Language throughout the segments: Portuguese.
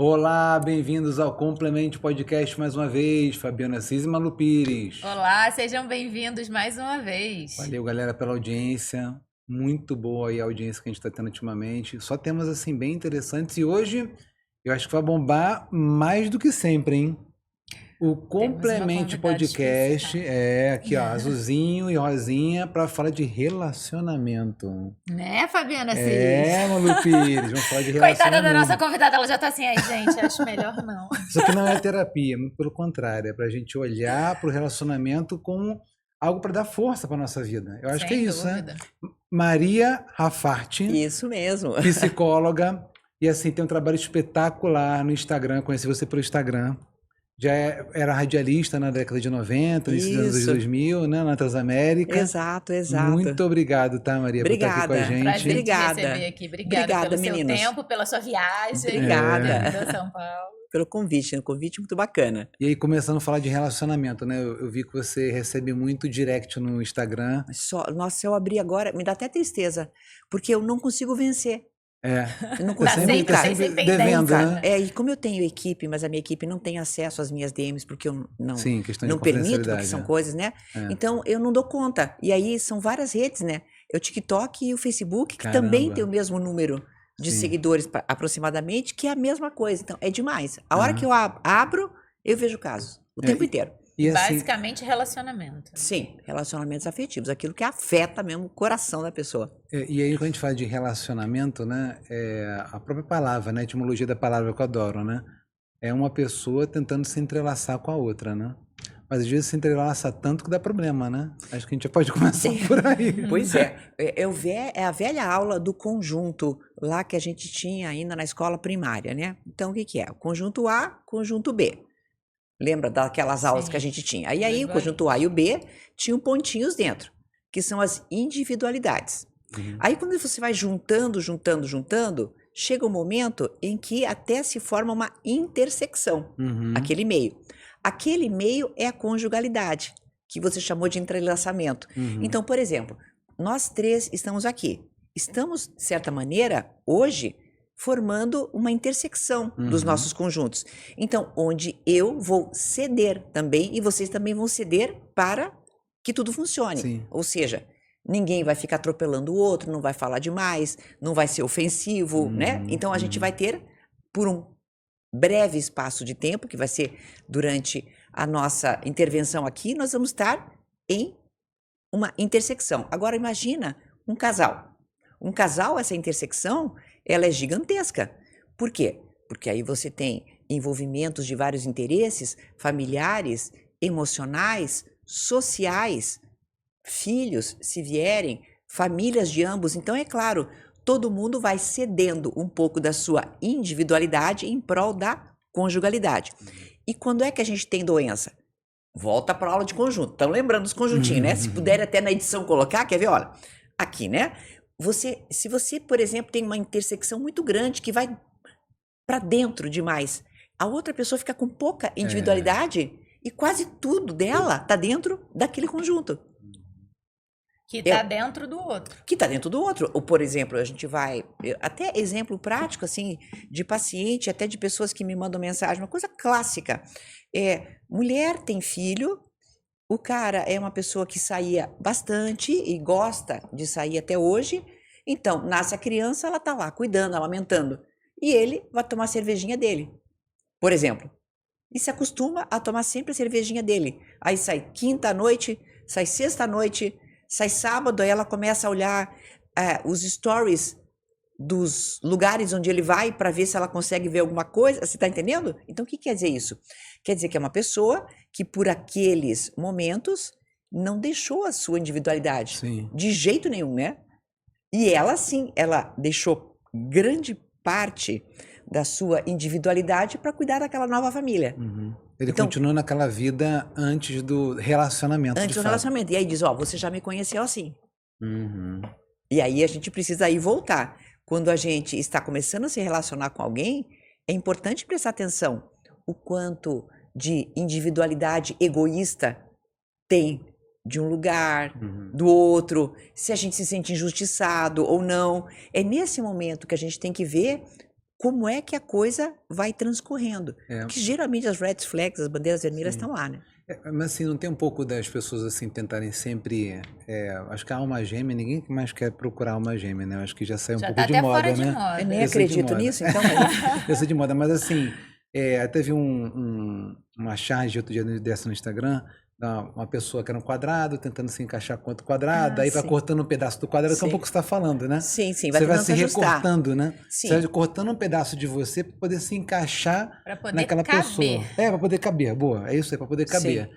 Olá, bem-vindos ao Complemente Podcast mais uma vez, Fabiana Assis e Malu Pires. Olá, sejam bem-vindos mais uma vez. Valeu, galera, pela audiência. Muito boa aí a audiência que a gente está tendo ultimamente. Só temas assim bem interessantes e hoje eu acho que vai bombar mais do que sempre, hein? O Complemente Podcast é aqui, ó, azulzinho e rosinha para falar de relacionamento. Né, Fabiana Assis? Malu Pires, vamos falar de relacionamento. Coitada da nossa convidada, ela já tá assim, aí, gente, acho melhor não. Isso aqui não é terapia, muito pelo contrário, é para a gente olhar para o relacionamento como algo para dar força para nossa vida. Eu acho que é isso, né? Maria Raffarty. Isso mesmo. Psicóloga. E assim, tem um trabalho espetacular no Instagram, conheci você pelo Instagram. Já era radialista na década de 90, nos anos 2000, né, na Transamérica. Exato. Muito obrigado, tá, Maria, por estar aqui com a gente. Prazer Obrigada. te receber aqui. Obrigada pelo meninos. seu tempo, pela sua viagem. Obrigada. São Paulo. Pelo convite, um convite muito bacana. E aí, começando a falar de relacionamento, né? Eu vi que você recebe muito direct no Instagram. Nossa, se eu abrir agora, me dá até tristeza, porque eu não consigo vencer. Eu não consigo sempre devendo, né? E como eu tenho equipe, mas a minha equipe não tem acesso às minhas DMs, porque eu não permito, porque são coisas, né? Então, eu não dou conta. E aí, são várias redes, né? É o TikTok e o Facebook, que também tem o mesmo número de seguidores, aproximadamente, que é a mesma coisa. Então, é demais. A hora que eu abro, eu vejo casos. O tempo inteiro. E assim, basicamente relacionamento. Sim, relacionamentos afetivos. Aquilo que afeta mesmo o coração da pessoa. E aí, quando a gente fala de relacionamento, né? A própria palavra, né? A etimologia da palavra que eu adoro, né? É uma pessoa tentando se entrelaçar com a outra, né? Mas às vezes se entrelaça tanto que dá problema, né? Acho que a gente já pode começar por aí. Pois é. É a velha aula do conjunto lá que a gente tinha ainda na escola primária, né? Então, o que é? O conjunto A, conjunto B. Lembra daquelas aulas que a gente tinha? Aí o conjunto A e o B tinham pontinhos dentro, que são as individualidades. Aí quando você vai juntando, chega um momento em que até se forma uma intersecção, aquele meio. Aquele meio é a conjugalidade, que você chamou de entrelaçamento. Então, por exemplo, nós três estamos aqui. Estamos, de certa maneira, hoje, formando uma intersecção dos nossos conjuntos. Então, onde eu vou ceder também e vocês também vão ceder para que tudo funcione. Sim. Ou seja, ninguém vai ficar atropelando o outro, não vai falar demais, não vai ser ofensivo, né? Então, a gente vai ter, por um breve espaço de tempo, que vai ser durante a nossa intervenção aqui, nós vamos estar em uma intersecção. Agora, imagina um casal. Um casal, essa intersecção, ela é gigantesca. Por quê? Porque aí você tem envolvimentos de vários interesses familiares, emocionais, sociais, filhos, se vierem, famílias de ambos. Então, é claro, todo mundo vai cedendo um pouco da sua individualidade em prol da conjugalidade. E quando é que a gente tem doença? Volta para a aula de conjunto. Estão lembrando dos conjuntinhos, né? Se puder até na edição colocar, quer ver? Olha, aqui, né? Se você, por exemplo, tem uma intersecção muito grande que vai para dentro demais, a outra pessoa fica com pouca individualidade e quase tudo dela está dentro daquele conjunto. Que está dentro do outro. Que está dentro do outro. Ou, por exemplo, a gente vai... Até exemplo prático, assim, de paciente, até de pessoas que me mandam mensagem, uma coisa clássica. Mulher tem filho, o cara é uma pessoa que saía bastante e gosta de sair até hoje. Então, nasce a criança, ela está lá cuidando, amamentando. E ele vai tomar a cervejinha dele, por exemplo. E se acostuma a tomar sempre a cervejinha dele. Aí sai quinta à noite, sai sexta à noite, sai sábado, aí ela começa a olhar os stories dos lugares onde ele vai para ver se ela consegue ver alguma coisa. Você está entendendo? Então, o que quer dizer isso? Quer dizer que é uma pessoa que, por aqueles momentos, não deixou a sua individualidade. Sim. De jeito nenhum, né? E ela, sim, ela deixou grande parte da sua individualidade para cuidar daquela nova família. Ele continua naquela vida antes do relacionamento. Antes do relacionamento. E aí diz, você já me conheceu assim. Uhum. E aí a gente precisa aí voltar. Quando a gente está começando a se relacionar com alguém, é importante prestar atenção o quanto de individualidade egoísta tem de um lugar, do outro, se a gente se sente injustiçado ou não. É nesse momento que a gente tem que ver como é que a coisa vai transcorrendo. É. Que geralmente as red flags, as bandeiras vermelhas Sim. estão lá, né? Mas assim, não tem um pouco das pessoas assim tentarem sempre. Acho que a alma gêmea, ninguém mais quer procurar alma gêmea, né? Eu acho que já saiu um Já pouco tá de até moda, fora de né? moda. Eu nem Eu sei de acredito moda. nisso, então. Eu sei de moda, mas assim, teve uma charge outro dia dessa no Instagram, uma pessoa que era um quadrado, tentando se encaixar com outro quadrado, Ah, aí vai sim. cortando um pedaço do quadrado, que é um Sim. pouco o que você está falando, né? Sim, sim, vai Você vai tentando se se ajustar. recortando, né? Sim. Você vai cortando um pedaço de você para poder se encaixar Pra poder naquela caber. pessoa. Para poder caber, boa. É isso aí, para poder caber. Sim.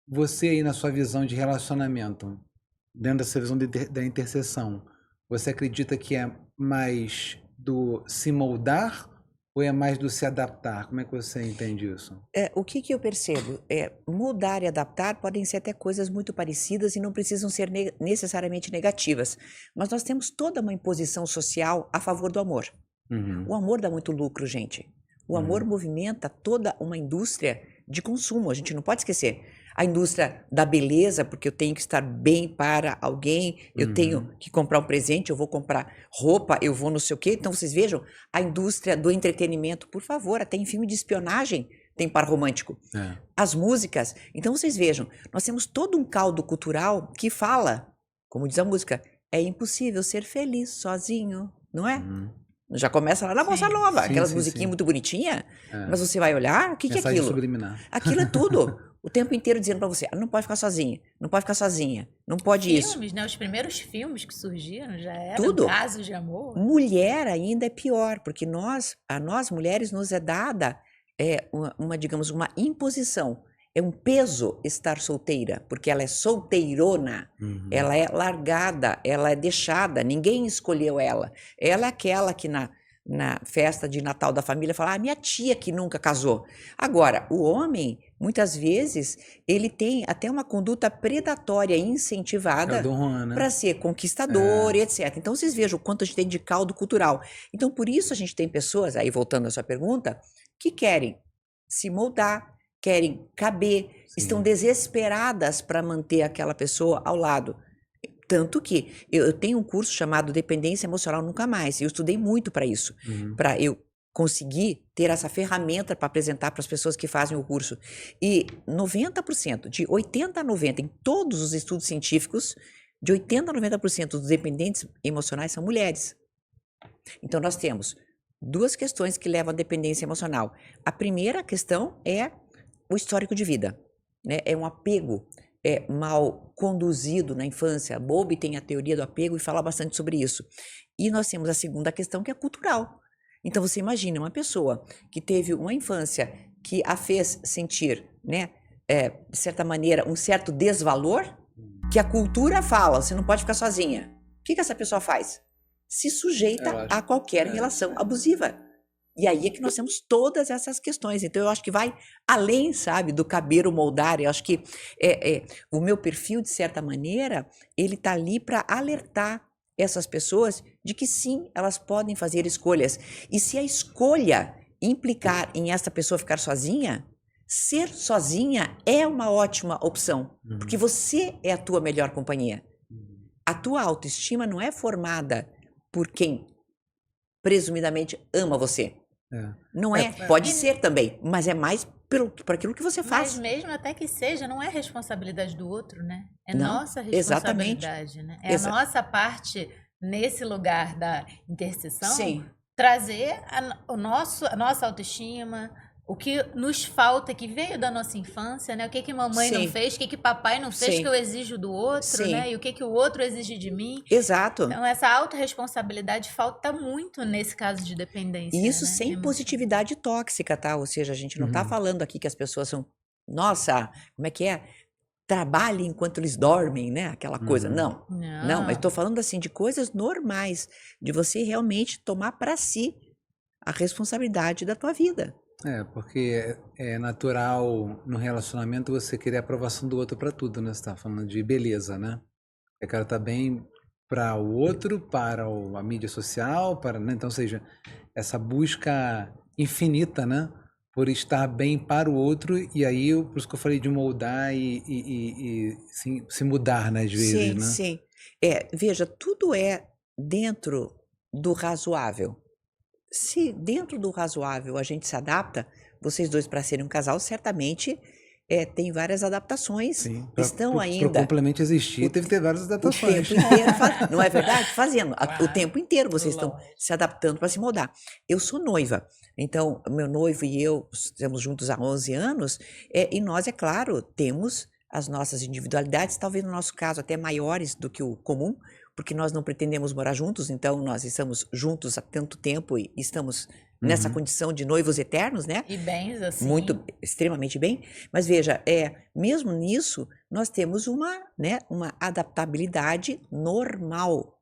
Você aí na sua visão de relacionamento, dentro dessa visão da interseção, você acredita que é mais do se moldar ou é mais do se adaptar? Como é que você entende isso? O que eu percebo? Mudar e adaptar podem ser até coisas muito parecidas e não precisam ser necessariamente negativas. Mas nós temos toda uma imposição social a favor do amor. Uhum. O amor dá muito lucro, gente. O amor movimenta toda uma indústria de consumo. A gente não pode esquecer. A indústria da beleza, porque eu tenho que estar bem para alguém, eu tenho que comprar um presente, eu vou comprar roupa, eu vou não sei o quê. Então, vocês vejam, a indústria do entretenimento, por favor, até em filme de espionagem tem par romântico. As músicas. Então, vocês vejam, nós temos todo um caldo cultural que fala, como diz a música, é impossível ser feliz sozinho, não é? Já começa lá na Bossa Nova, Sim, aquelas sim, musiquinhas sim. muito bonitinhas, mas você vai olhar, o que é Mensagem aquilo? subliminar. Aquilo é tudo. O tempo inteiro dizendo pra você, não pode ficar sozinha, não pode ficar sozinha, não pode isso. Filmes, né? Os primeiros filmes que surgiram já eram Tudo. casos de amor. Mulher ainda é pior, porque a nós mulheres nos é dada digamos, uma imposição. É um peso estar solteira, porque ela é solteirona, ela é largada, ela é deixada, ninguém escolheu ela. Ela é aquela que na festa de Natal da família fala, minha tia que nunca casou. Agora, o homem, muitas vezes, ele tem até uma conduta predatória incentivada para ser conquistador, etc. Então, vocês vejam o quanto a gente tem de caldo cultural. Então, por isso a gente tem pessoas, aí voltando à sua pergunta, que querem se moldar, querem caber, estão desesperadas para manter aquela pessoa ao lado. Tanto que eu tenho um curso chamado Dependência Emocional Nunca Mais. Eu estudei muito para isso, para eu conseguir ter essa ferramenta para apresentar para as pessoas que fazem o curso. E 90%, de 80% a 90%, em todos os estudos científicos, de 80% a 90% dos dependentes emocionais são mulheres. Então, nós temos duas questões que levam à dependência emocional. A primeira questão é o histórico de vida, né? É um apego mal conduzido na infância. Bowlby tem a teoria do apego e fala bastante sobre isso. E nós temos a segunda questão, que é cultural. Então, você imagina uma pessoa que teve uma infância que a fez sentir, né, de certa maneira, um certo desvalor, que a cultura fala, você não pode ficar sozinha. O que essa pessoa faz? Se sujeita a qualquer relação abusiva. E aí é que nós temos todas essas questões. Então, eu acho que vai além, sabe, do caber ou moldar. Eu acho que o meu perfil, de certa maneira, ele está ali para alertar essas pessoas de que sim, elas podem fazer escolhas. E se a escolha implicar em essa pessoa ficar sozinha, ser sozinha é uma ótima opção. Porque você é a tua melhor companhia. A tua autoestima não é formada por quem presumidamente ama você. Não pode ser também, mas é mais por aquilo que você faz. Mas mesmo até que seja, não é responsabilidade do outro, né? É Não, nossa responsabilidade, né? É a nossa parte nesse lugar da interseção. Sim. Trazer a nossa autoestima, o que nos falta, que veio da nossa infância, né? O que mamãe não fez, o que papai não fez, que eu exijo do outro, né? E o que o outro exige de mim. Exato. Então, essa autorresponsabilidade falta muito nesse caso de dependência. Isso, né? sem positividade tóxica, tá? Ou seja, a gente não tá falando aqui que as pessoas são, nossa, como é que é? Trabalhem enquanto eles dormem, né? Aquela coisa. Não, mas estou falando assim de coisas normais, de você realmente tomar para si a responsabilidade da tua vida. Porque é natural no relacionamento você querer a aprovação do outro para tudo, né? Você tá falando de beleza, né? O cara tá bem para o outro, para a mídia social, né? Então, ou seja, essa busca infinita, né? Por estar bem para o outro, e aí, por isso que eu falei de moldar e se mudar, né? Às vezes, né? Sim. Veja, tudo é dentro do razoável. se dentro do razoável a gente se adapta, vocês dois para serem um casal, certamente tem várias adaptações. Sim, Estão ainda. Para o complemento existir, teve que ter várias adaptações. O tempo inteiro, não é verdade? Fazendo. O tempo inteiro vocês estão se adaptando para se moldar. Eu sou noiva, então meu noivo e eu estamos juntos há 11 anos, e nós, é claro, temos as nossas individualidades, talvez no nosso caso até maiores do que o comum, porque nós não pretendemos morar juntos, então nós estamos juntos há tanto tempo e estamos nessa condição de noivos eternos, né? E bens, assim. Extremamente bem. Mas veja, mesmo nisso, nós temos uma adaptabilidade normal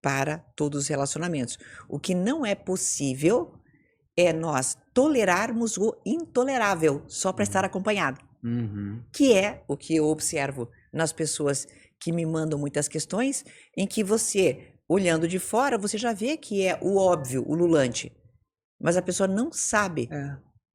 para todos os relacionamentos. O que não é possível é nós tolerarmos o intolerável só para estar acompanhado. Que é o que eu observo nas pessoas que me mandam muitas questões, em que você, olhando de fora, você já vê que é o óbvio, o lulante. Mas a pessoa não sabe,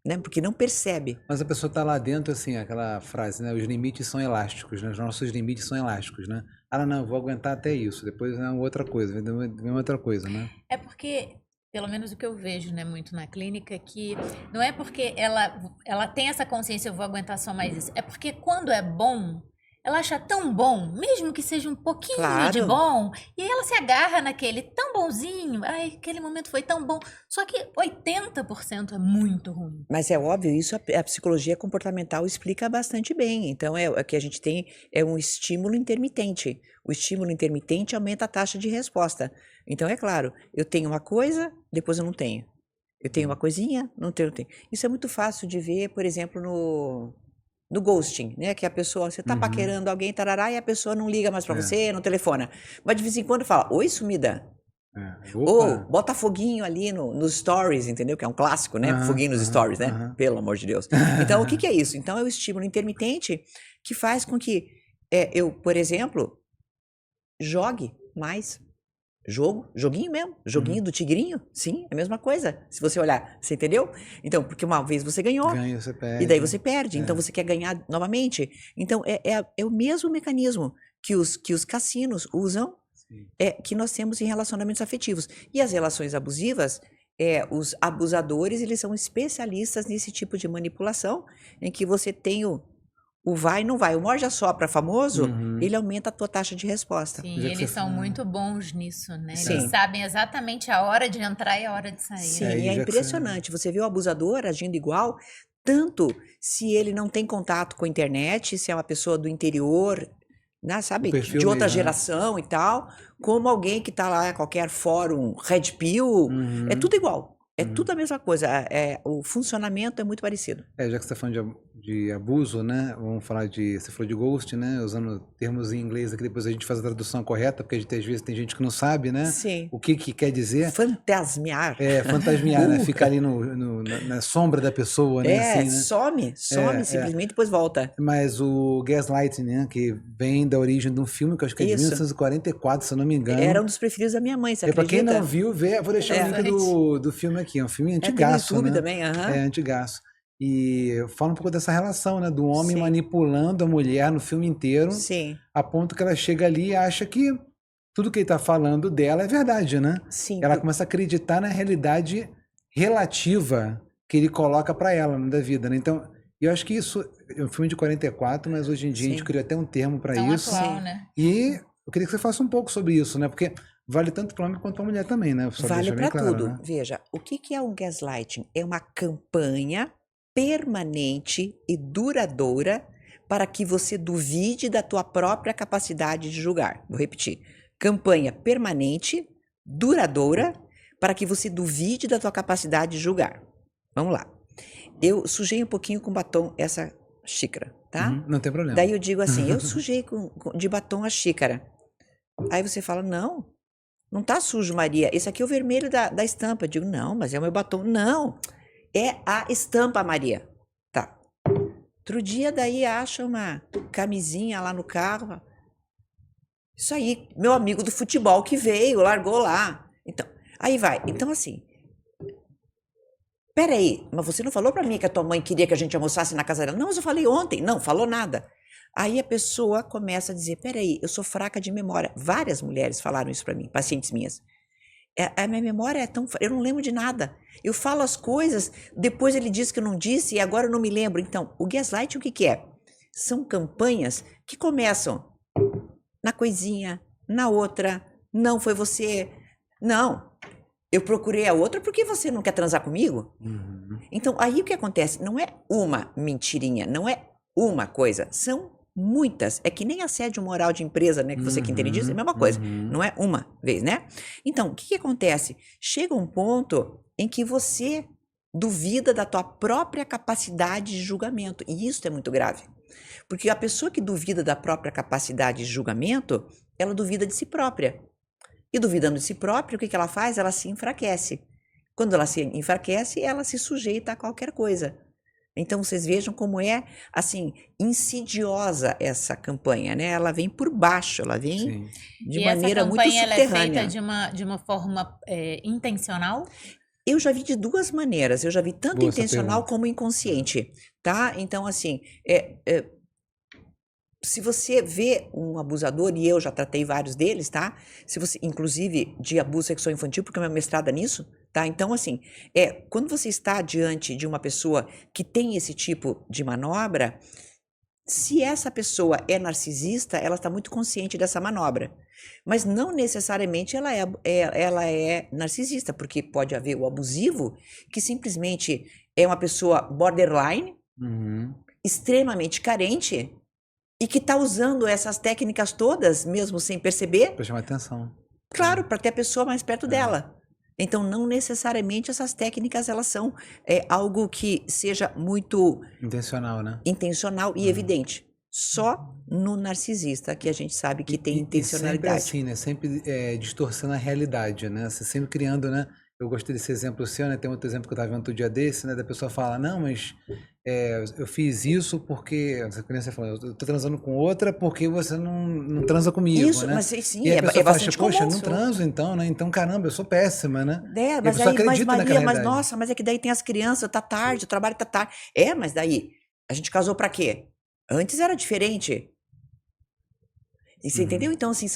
né? Porque não percebe. Mas a pessoa está lá dentro, assim, aquela frase, né? Os limites são elásticos, né? Os nossos limites são elásticos, né? Ah, não, vou aguentar até isso. Depois é outra coisa, vem outra coisa, né? É porque, pelo menos o que eu vejo, né, muito na clínica, que não é porque ela tem essa consciência, eu vou aguentar só mais isso. É porque quando é bom, ela acha tão bom, mesmo que seja um pouquinho de bom, e aí ela se agarra naquele tão bonzinho, ai, aquele momento foi tão bom, só que 80% é muito ruim. Mas é óbvio, isso a psicologia comportamental explica bastante bem, então o que a gente tem é um estímulo intermitente, o estímulo intermitente aumenta a taxa de resposta, então é claro, eu tenho uma coisa, depois eu não tenho, eu tenho uma coisinha, não tenho. Isso é muito fácil de ver, por exemplo, no ghosting, né? Que a pessoa, você tá paquerando alguém, tarará, e a pessoa não liga mais pra você, não telefona. Mas de vez em quando fala, oi, sumida. Ou bota foguinho ali nos stories, entendeu? Que é um clássico, né? Foguinho nos stories, né? Pelo amor de Deus. Então, o que é isso? Então, é o estímulo intermitente que faz com que eu, por exemplo, jogue mais. Joguinho mesmo, joguinho do tigrinho, sim, é a mesma coisa, se você olhar, você entendeu? Então, porque uma vez você ganhou, você perde. E daí você perde, então você quer ganhar novamente, então é o mesmo mecanismo que os cassinos usam, que nós temos em relacionamentos afetivos, e as relações abusivas, os abusadores, eles são especialistas nesse tipo de manipulação, em que você tem o vai e não vai. O morde-a-sopra famoso, ele aumenta a tua taxa de resposta. Sim, eles são muito bons nisso, né? Sim. Eles sabem exatamente a hora de entrar e a hora de sair. Sim, e é impressionante. Você vê o abusador agindo igual, tanto se ele não tem contato com a internet, se é uma pessoa do interior, né, sabe, de outra geração e tal, como alguém que está lá em qualquer fórum, Red Pill, é tudo igual. É tudo a mesma coisa, o funcionamento é muito parecido. Já que você está falando de abuso, né? Vamos falar você falou de ghost, né? Usando termos em inglês aqui, depois a gente faz a tradução correta, porque às vezes tem gente que não sabe, né? Sim. O que quer dizer. Fantasmear. Fantasmear, né? Ficar ali na sombra da pessoa, né? Assim, né? some simplesmente, depois volta. Mas o gaslighting, né? Que vem da origem de um filme que eu acho que é de 1944, se eu não me engano. Era um dos preferidos da minha mãe, você acredita? Pra quem não viu, vou deixar o link do filme aqui. É um filme antigaço, tem no YouTube né? também, antigaço. E fala um pouco dessa relação, né? Do homem manipulando a mulher no filme inteiro. Sim. A ponto que ela chega ali e acha que tudo que ele tá falando dela é verdade, né? Sim. Ela começa a acreditar na realidade relativa que ele coloca para ela, né, da vida, né? Então, eu acho que isso é um filme de 44, mas hoje em dia a gente criou até um termo para isso. Atual, né? E eu queria que você faça um pouco sobre isso, né? Porque vale tanto para o homem quanto para a mulher também, né? Vale para tudo. Né? Veja, o que é um gaslighting? É uma campanha permanente e duradoura para que você duvide da tua própria capacidade de julgar. Vou repetir. Campanha permanente, duradoura, para que você duvide da tua capacidade de julgar. Vamos lá. Eu sujei um pouquinho com batom essa xícara, tá? Não tem problema. Daí eu digo assim, eu sujei de batom a xícara. Aí você fala, não tá sujo, Maria. Esse aqui é o vermelho da estampa. Eu digo, não, mas é o meu batom. Não, é a estampa, Maria. Tá. Outro dia daí acha uma camisinha lá no carro. Isso aí, meu amigo do futebol que veio, largou lá. Então, aí vai. Então assim, peraí, mas você não falou pra mim que a tua mãe queria que a gente almoçasse na casa dela? Não, mas eu falei ontem. Não, falou nada. Aí a pessoa começa a dizer, peraí, eu sou fraca de memória. Várias mulheres falaram isso pra mim, pacientes minhas. A minha memória é tão... Eu não lembro de nada. Eu falo as coisas, depois ele diz que eu não disse e agora eu não me lembro. Então, o gaslighting o que que é? São campanhas que começam na coisinha, na outra, não foi você, não, eu procurei a outra porque você não quer transar comigo. Então, aí o que acontece? Não é uma mentirinha, não é uma coisa, são muitas. É que nem assédio moral de empresa, né? Que você que entende disso, é a mesma coisa. Não é uma vez, né? Então, o que que acontece? Chega um ponto em que você duvida da tua própria capacidade de julgamento. E isso é muito grave. Porque a pessoa que duvida da própria capacidade de julgamento, ela duvida de si própria. E duvidando de si própria, o que que ela faz? Ela se enfraquece. Quando ela se enfraquece, ela se sujeita a qualquer coisa. Então, vocês vejam como é, assim, insidiosa essa campanha, né? Ela vem por baixo, ela vem de maneira muito subterrânea. E essa campanha, ela é feita de uma forma intencional? Eu já vi de duas maneiras. Eu já vi tanto intencional como inconsciente, tá? Então, assim, se você vê um abusador, e eu já tratei vários deles, tá? Se você, inclusive de abuso sexual infantil, porque a minha mestrada é nisso, tá? Então, assim, quando você está diante de uma pessoa que tem esse tipo de manobra, se essa pessoa é narcisista, ela está muito consciente dessa manobra. Mas não necessariamente ela é narcisista, porque pode haver o abusivo, que simplesmente é uma pessoa borderline, extremamente carente, e que está usando essas técnicas todas, mesmo sem perceber. Para chamar atenção. Claro, para ter a pessoa mais perto dela. Então, não necessariamente essas técnicas, elas são algo que seja muito... Intencional, né? Intencional e evidente. Só no narcisista que a gente sabe que tem intencionalidade. E sempre assim, né? Sempre distorcendo a realidade, né? Você sempre criando, né? Eu gostei desse exemplo seu, né? Tem outro exemplo que eu estava vendo outro dia desse, né? Da pessoa fala, não, mas eu fiz isso porque... Essa criança fala, eu tô transando com outra porque você não transa comigo, isso, né? Mas sim, e a pessoa fala, bastante poxa, comum. Não transo então, né? Então, caramba, eu sou péssima, né? Mas e a pessoa acredita Maria, naquela mas realidade. nossa, mas é que daí tem as crianças, tá tarde, o trabalho tá tarde. Mas daí, a gente casou pra quê? Antes era diferente. E você entendeu? Então, assim,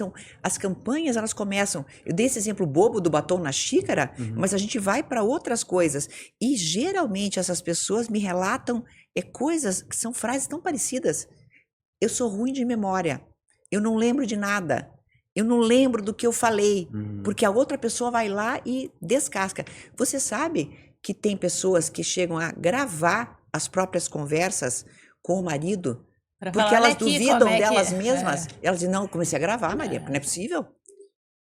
as campanhas, elas começam... Eu dei esse exemplo bobo do batom na xícara, mas a gente vai para outras coisas. E, geralmente, essas pessoas me relatam coisas que são frases tão parecidas. Eu sou ruim de memória. Eu não lembro de nada. Eu não lembro do que eu falei. Porque a outra pessoa vai lá e descasca. Você sabe que tem pessoas que chegam a gravar as próprias conversas com o marido... Porque elas duvidam delas mesmas. Elas dizem, não, eu comecei a gravar, Maria, porque não é possível.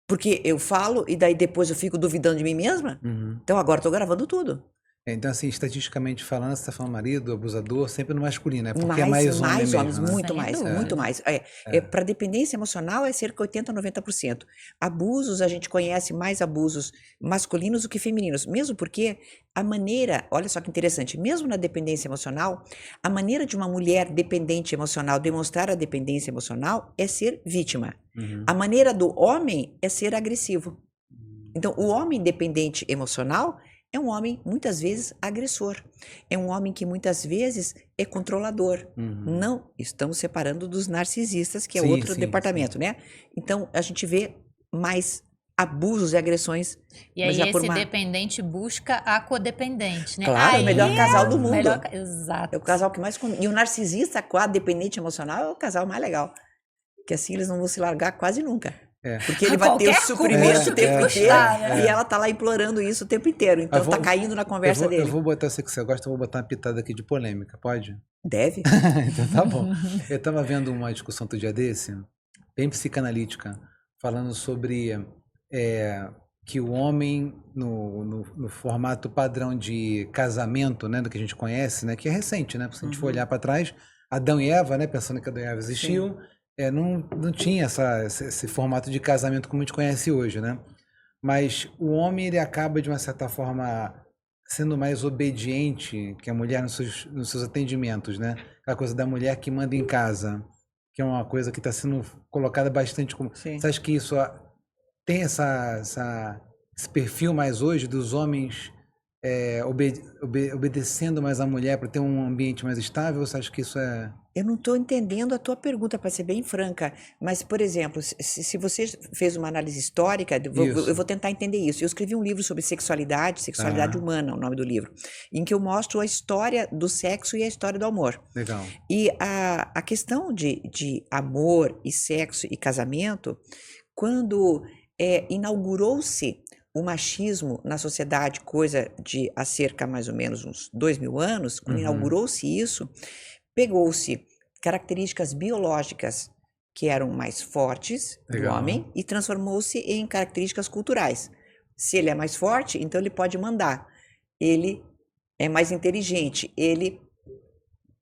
Porque eu falo e daí depois eu fico duvidando de mim mesma. Então agora eu tô gravando tudo. Então, assim, estatisticamente falando, você está falando marido, abusador, sempre no masculino, né? Porque é mais homens, mesmo, né? Muito mais. Para dependência emocional é cerca de 80% a 90%. Abusos, a gente conhece mais abusos masculinos do que femininos. Mesmo porque a maneira, olha só que interessante, mesmo na dependência emocional, a maneira de uma mulher dependente emocional demonstrar a dependência emocional é ser vítima. A maneira do homem é ser agressivo. Então, o homem dependente emocional é um homem, muitas vezes, agressor. É um homem que, muitas vezes, é controlador. Não estamos separando dos narcisistas, que é outro departamento, né? Então, a gente vê mais abusos e agressões. E aí esse dependente busca a codependente, né? Claro, o melhor casal do mundo. Exato. É o casal que mais... E o narcisista com a dependente emocional é o casal mais legal. Porque assim eles não vão se largar quase nunca. Porque ele vai ter o suprimento o tempo inteiro e ela tá lá implorando isso o tempo inteiro. Então tá caindo na conversa dele. Eu vou botar, sei que você gosta, eu vou botar uma pitada aqui de polêmica, pode? Deve. Então tá bom. Eu tava vendo uma discussão outro dia desse, bem psicanalítica, falando sobre que o homem, no formato padrão de casamento, né, do que a gente conhece, né, que é recente, né? Se a gente for olhar para trás, Adão e Eva, né, pensando que Adão e Eva existiu, não tinha esse formato de casamento como a gente conhece hoje, né? Mas o homem, ele acaba, de uma certa forma, sendo mais obediente que a mulher nos seus atendimentos, né? Aquela coisa da mulher que manda em casa, que é uma coisa que está sendo colocada bastante como... Você acha que isso tem esse perfil mais hoje dos homens obedecendo mais a mulher para ter um ambiente mais estável? Ou você acha que isso é... Eu não estou entendendo a tua pergunta, para ser bem franca. Mas, por exemplo, se você fez uma análise histórica, eu vou tentar entender isso. Eu escrevi um livro sobre sexualidade humana, o nome do livro, em que eu mostro a história do sexo e a história do amor. Legal. E a questão de amor e sexo e casamento, quando inaugurou-se o machismo na sociedade, coisa de há cerca mais ou menos uns 2000 anos, quando inaugurou-se isso, pegou-se características biológicas que eram mais fortes do homem e transformou-se em características culturais. Se ele é mais forte, então ele pode mandar. Ele é mais inteligente, ele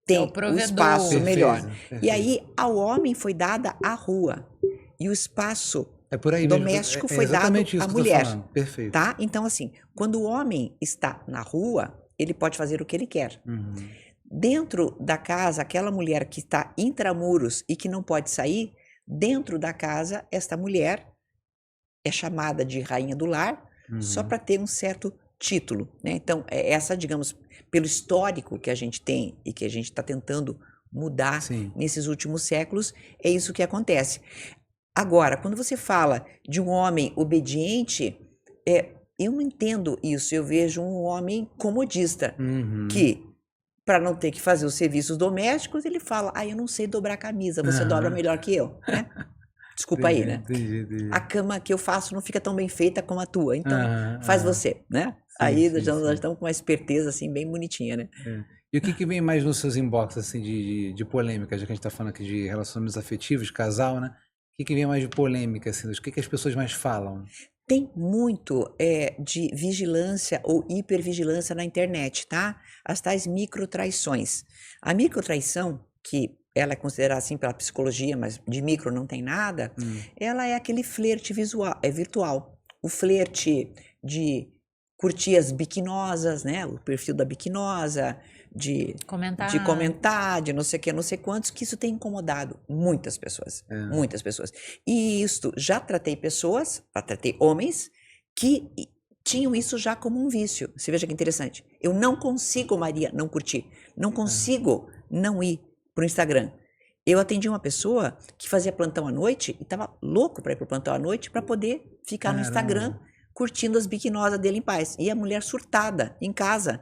tem o espaço melhor. Perfeito. E aí ao homem foi dada a rua e o espaço doméstico foi dado à mulher. Perfeito. Tá? Então assim, quando o homem está na rua, ele pode fazer o que ele quer. Dentro da casa, aquela mulher que está intramuros e que não pode sair, dentro da casa, esta mulher é chamada de rainha do lar, só para ter um certo título, né? Então, essa, digamos, pelo histórico que a gente tem e que a gente está tentando mudar nesses últimos séculos, é isso que acontece. Agora, quando você fala de um homem obediente, eu não entendo isso. Eu vejo um homem comodista, que, para não ter que fazer os serviços domésticos, ele fala, eu não sei dobrar camisa, você dobra melhor que eu, né? Desculpa aí, né? Entendi. A cama que eu faço não fica tão bem feita como a tua, então faz você, né? Sim, aí nós estamos com uma esperteza, assim, bem bonitinha, né? E o que vem mais nos seus inbox, assim, de polêmica, já que a gente tá falando aqui de relacionamentos afetivos, casal, né? O que vem mais de polêmica, assim, o que as pessoas mais falam? Tem muito de vigilância ou hipervigilância na internet, tá? As tais microtraições. A microtraição, que ela é considerada assim pela psicologia, mas de micro não tem nada, ela é aquele flerte virtual. O flerte de curtir as biquinosas, né? O perfil da biquinosa, de comentar, de não sei o que, não sei quantos, que isso tem incomodado muitas pessoas, muitas pessoas. E isto, já tratei homens que tinham isso já como um vício. Você veja que interessante. Eu não consigo, Maria, não curtir. Não consigo não ir pro Instagram. Eu atendi uma pessoa que fazia plantão à noite e estava louco para ir pro plantão à noite para poder ficar no Instagram curtindo as biquinosas dele em paz. E a mulher surtada em casa,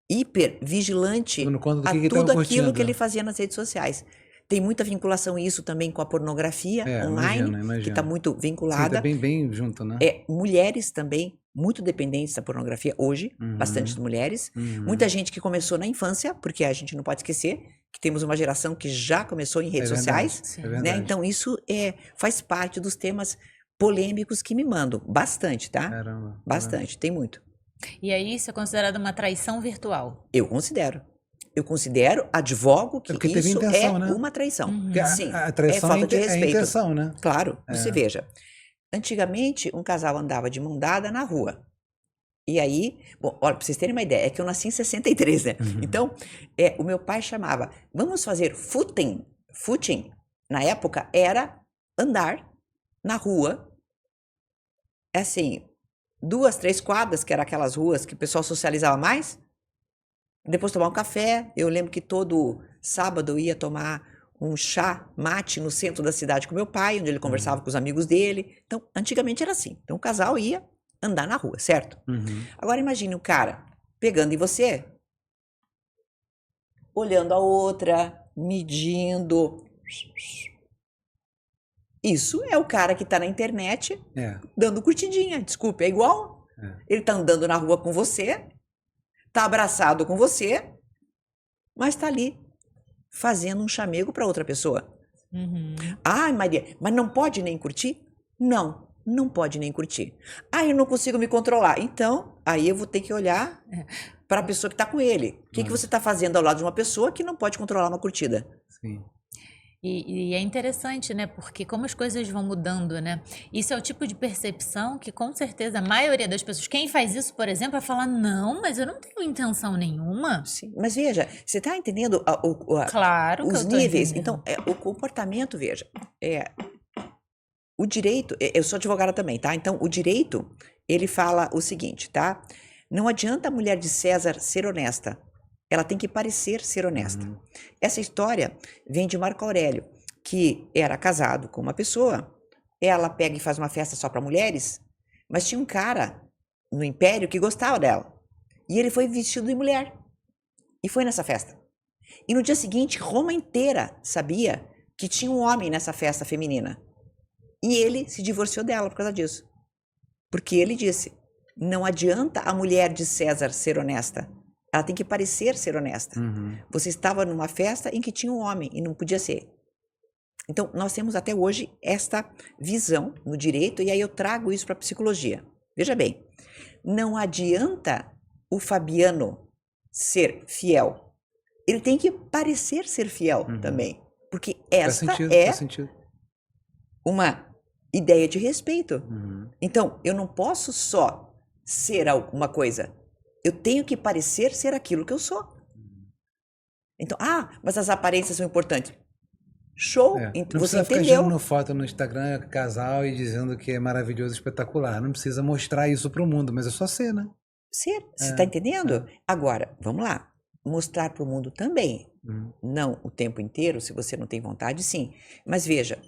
hiper vigilante a tudo aquilo que ele fazia nas redes sociais. Tem muita vinculação isso também com a pornografia online, imagino. Que está muito vinculada. Sim, tá bem junto, né? Mulheres também, muito dependentes da pornografia hoje, bastante mulheres. Muita gente que começou na infância, porque a gente não pode esquecer que temos uma geração que já começou em redes sociais. Né? Então isso faz parte dos temas polêmicos que me mandam. Bastante, tá? Caramba. Bastante, tem muito. E aí isso é considerado uma traição virtual? Eu considero, advogo que isso intenção, né? Uma traição. Sim, a traição falta de respeito. É intenção, né? Claro, você veja. Antigamente, um casal andava de mão dada na rua. E aí, bom, olha, pra vocês terem uma ideia, é que eu nasci em 63, né? Então, o meu pai chamava, vamos fazer footing. Footing, na época, era andar na rua, assim, 2, 3 quadras, que eram aquelas ruas que o pessoal socializava mais. Depois tomar um café. Eu lembro que todo sábado eu ia tomar um chá mate no centro da cidade com meu pai, onde ele conversava com os amigos dele. Então, antigamente era assim. Então, o casal ia andar na rua, certo? Agora, imagine o cara pegando em você, olhando a outra, medindo. Isso é o cara que tá na internet dando curtidinha. Desculpe, é igual. Ele tá andando na rua com você, tá abraçado com você, mas tá ali fazendo um chamego para outra pessoa. Ai, Maria, mas não pode nem curtir? Não pode nem curtir. Eu não consigo me controlar. Então, aí eu vou ter que olhar para a pessoa que tá com ele. O que você tá fazendo ao lado de uma pessoa que não pode controlar uma curtida? Sim. E é interessante, né? Porque como as coisas vão mudando, né? Isso é o tipo de percepção que, com certeza, a maioria das pessoas... Quem faz isso, por exemplo, vai falar, não, mas eu não tenho intenção nenhuma. Sim, mas veja, você está entendendo claro que os níveis? Então, o comportamento, veja, o direito... Eu sou advogada também, tá? Então, o direito, ele fala o seguinte, tá? Não adianta a mulher de César ser honesta. Ela tem que parecer ser honesta. Essa história vem de Marco Aurélio, que era casado com uma pessoa, ela pega e faz uma festa só para mulheres, mas tinha um cara no Império que gostava dela. E ele foi vestido de mulher. E foi nessa festa. E no dia seguinte, Roma inteira sabia que tinha um homem nessa festa feminina. E ele se divorciou dela por causa disso. Porque ele disse, não adianta a mulher de César ser honesta. Ela tem que parecer ser honesta. Você estava numa festa em que tinha um homem e não podia ser. Então, nós temos até hoje esta visão no direito, e aí eu trago isso para a psicologia. Veja bem, não adianta o Fabiano ser fiel. Ele tem que parecer ser fiel também. Porque esta faz sentido. Uma ideia de respeito. Então, eu não posso só ser alguma coisa. Eu tenho que parecer ser aquilo que eu sou. Então, mas as aparências são importantes. Show! Não você precisa ficar entendeu? gerando foto no Instagram, casal, e dizendo que é maravilhoso, espetacular. Não precisa mostrar isso pro mundo, mas é só ser, né? Ser, você está entendendo? Agora, vamos lá. Mostrar para o mundo também. Não o tempo inteiro, se você não tem vontade, sim. Mas veja,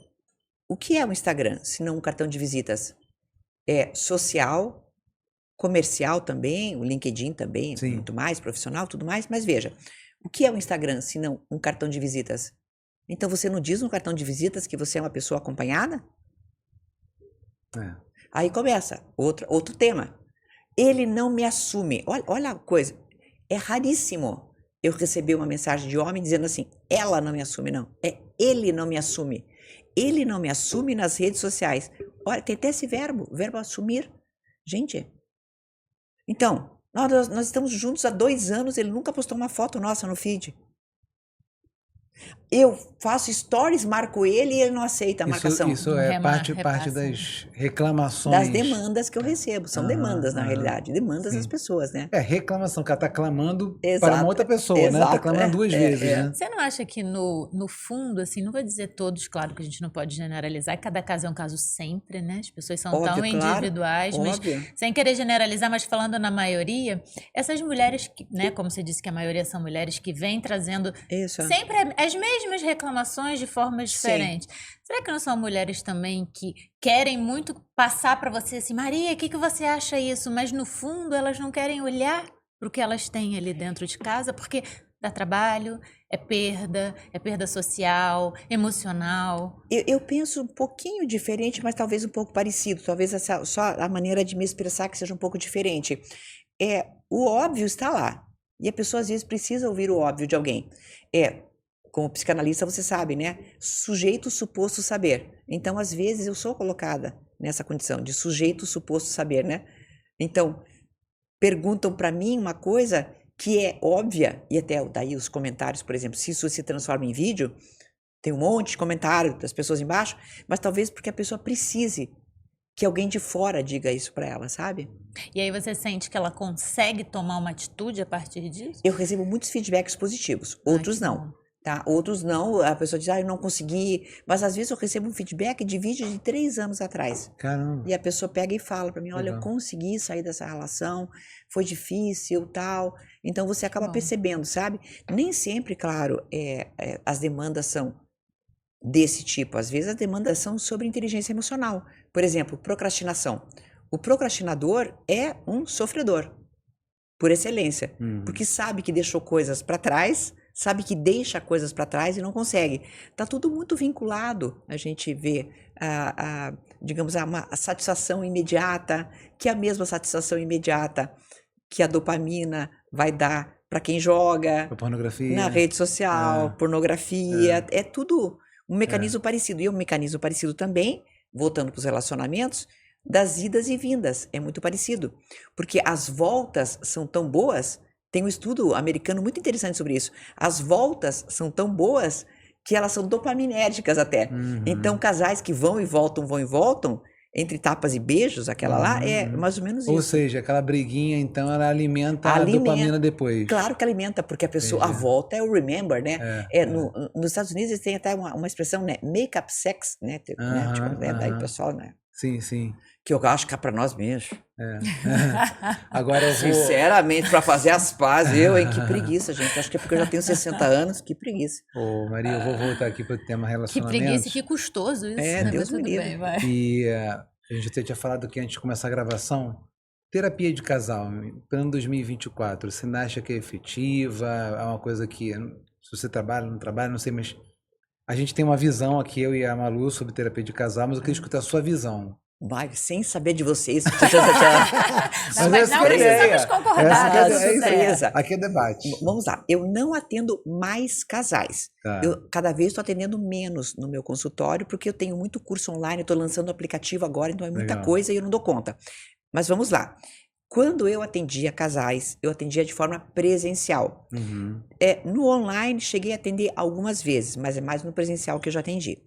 o que é o Instagram, se não um cartão de visitas? É social, comercial também, o LinkedIn também, Sim. muito mais, profissional, tudo mais. Mas veja, o que é o Instagram, se não um cartão de visitas? Então você não diz no cartão de visitas que você é uma pessoa acompanhada? Aí começa outro tema. Ele não me assume. Olha a coisa. É raríssimo eu receber uma mensagem de homem dizendo assim, ela não me assume, não. É ele não me assume. Ele não me assume nas redes sociais. Olha, tem até esse verbo assumir. Gente, então, nós estamos juntos há 2 anos, ele nunca postou uma foto nossa no feed. Eu faço stories, marco ele e ele não aceita a marcação. Isso é parte das reclamações. Das demandas que eu recebo. São demandas, na realidade. Demandas das pessoas, né? É reclamação, que ela está clamando para uma outra pessoa, né? Está clamando 2 vezes, né? Você não acha que no fundo, assim, não vou dizer todos, claro que a gente não pode generalizar, cada caso é um caso sempre, né? As pessoas são tão individuais, mas sem querer generalizar, mas falando na maioria, essas mulheres, né, como você disse que a maioria são mulheres que vêm trazendo sempre as mesmas reclamações de formas diferentes. Será que não são mulheres também que querem muito passar para você assim, Maria, o que você acha isso? Mas no fundo elas não querem olhar para o que elas têm ali dentro de casa, porque dá trabalho, é perda social, emocional. Eu penso um pouquinho diferente, mas talvez um pouco parecido. Talvez só a maneira de me expressar que seja um pouco diferente. O óbvio está lá. E a pessoa às vezes precisa ouvir o óbvio de alguém. Como psicanalista, você sabe, né? Sujeito suposto saber. Então, às vezes, eu sou colocada nessa condição de sujeito suposto saber, né? Então, perguntam para mim uma coisa que é óbvia, e até daí os comentários, por exemplo, se isso se transforma em vídeo, tem um monte de comentário das pessoas embaixo, mas talvez porque a pessoa precise que alguém de fora diga isso para ela, sabe? E aí você sente que ela consegue tomar uma atitude a partir disso? Eu recebo muitos feedbacks positivos, outros não. Tá? Outros não, a pessoa diz, eu não consegui, mas às vezes eu recebo um feedback de vídeo de 3 anos atrás. Caramba. E a pessoa pega e fala para mim, olha, eu consegui sair dessa relação, foi difícil, tal. Então você acaba percebendo, sabe? Nem sempre, claro, as demandas são desse tipo. Às vezes as demandas são sobre inteligência emocional. Por exemplo, procrastinação. O procrastinador é um sofredor, por excelência, porque sabe que deixou coisas para trás, sabe que deixa coisas para trás e não consegue. Está tudo muito vinculado. A gente vê, digamos, a satisfação imediata, que é a mesma satisfação imediata que a dopamina vai dar para quem joga pornografia, na rede social, pornografia. É tudo um mecanismo parecido. E um mecanismo parecido também, voltando para os relacionamentos, das idas e vindas. É muito parecido. Porque as voltas são tão boas. Tem um estudo americano muito interessante sobre isso. As voltas são tão boas que elas são dopaminérgicas até. Então, casais que vão e voltam, entre tapas e beijos, aquela lá, é mais ou menos isso. Ou seja, aquela briguinha, então, ela alimenta a dopamina depois. Claro que alimenta, porque a pessoa, a volta é o remember, né? Nos Estados Unidos, eles têm até uma expressão, né? Make-up sex, né? Tipo, daí o pessoal, né? Sim. Que eu acho que é para nós mesmo. É. Agora eu vou... Sinceramente, para fazer as pazes, hein? Que preguiça, gente. Acho que é porque eu já tenho 60 anos, que preguiça. Ô, Maria, eu vou voltar aqui para o tema Que relacionamentos. preguiça e que custoso isso. É, né? Deus Mas me tudo livre. bem, vai. E a gente até tinha falado aqui antes de começar a gravação, terapia de casal, plano 2024, você não acha que é efetiva? É uma coisa que, se você trabalha, não trabalha, não sei, mas a gente tem uma visão aqui, eu e a Malu, sobre terapia de casal, mas eu queria escutar a sua visão. Vai, sem saber de vocês. Não, Mas mas essa não que é a ideia. precisamos concordar. Essa que é a tudo bem. surpresa. Aqui é debate. Vamos lá, eu não atendo mais casais. Tá. Eu cada vez estou atendendo menos no meu consultório, porque eu tenho muito curso online, estou lançando aplicativo agora, então é muita Legal. coisa e eu não dou conta. Mas vamos lá. Quando eu atendia casais, eu atendia de forma presencial. Uhum. No online, cheguei a atender algumas vezes, mas é mais no presencial que eu já atendi.